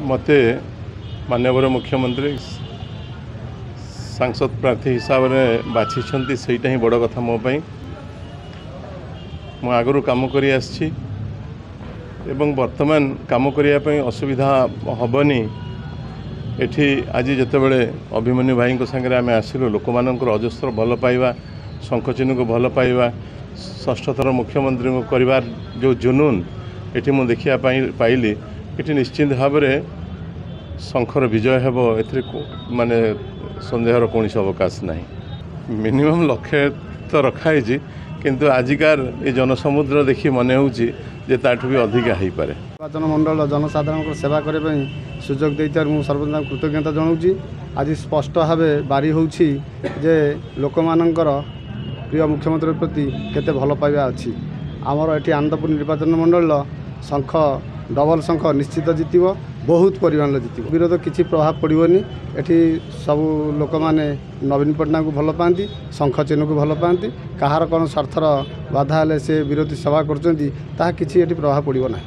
मते माननीय मुख्यमंत्री सांसद प्रार्थी हिसाब से बाछी सेटा ही बड़ कथा मो मु आगु कम कर वर्तमान कम करने असुविधा हेनी एठी आज जितेबले अभिमन्यु भाई सागर आम आसिलु लोक मानकर अजस्र भल पाइबा शंखचिन्ह को भल पाइबा षष्ठ थर मुख्यमंत्री को करिवार जो जुनून एठी मु देखिया पाइली एठी निश्चित भाव में शंखर विजय हेब ए माने संदेहर कौन अवकाश नहीं। मिनिमम लक्ष्य तो रखाई किंतु आजिकार ये जनसमुद्र देखी मन हो ताठू भी अधिका हो पारे। निर्वाचन मंडल जनसाधारण सेवा करने सुजोग देता मुझे सर्वदा कृतज्ञता जनाऊँगी। आज स्पष्ट भाव बारी होची जे लोक मानकर प्रिय मुख्यमंत्री प्रति केते भल पाइबा अच्छी। आमर एटी आनंदपुर निर्वाचन मंडल शंख डबल शंख निश्चित जितब बहुत परिमाण जितब विरोध किसी प्रभाव पड़ोनी। एटी सबू लोक मैंने नवीन पट्टनायक को भल पाती शंख चिन्ह को भल पाती कहार कौन स्वार्थर बाधा हेले से विरोधी सभा कर प्रभाव पड़ो ना।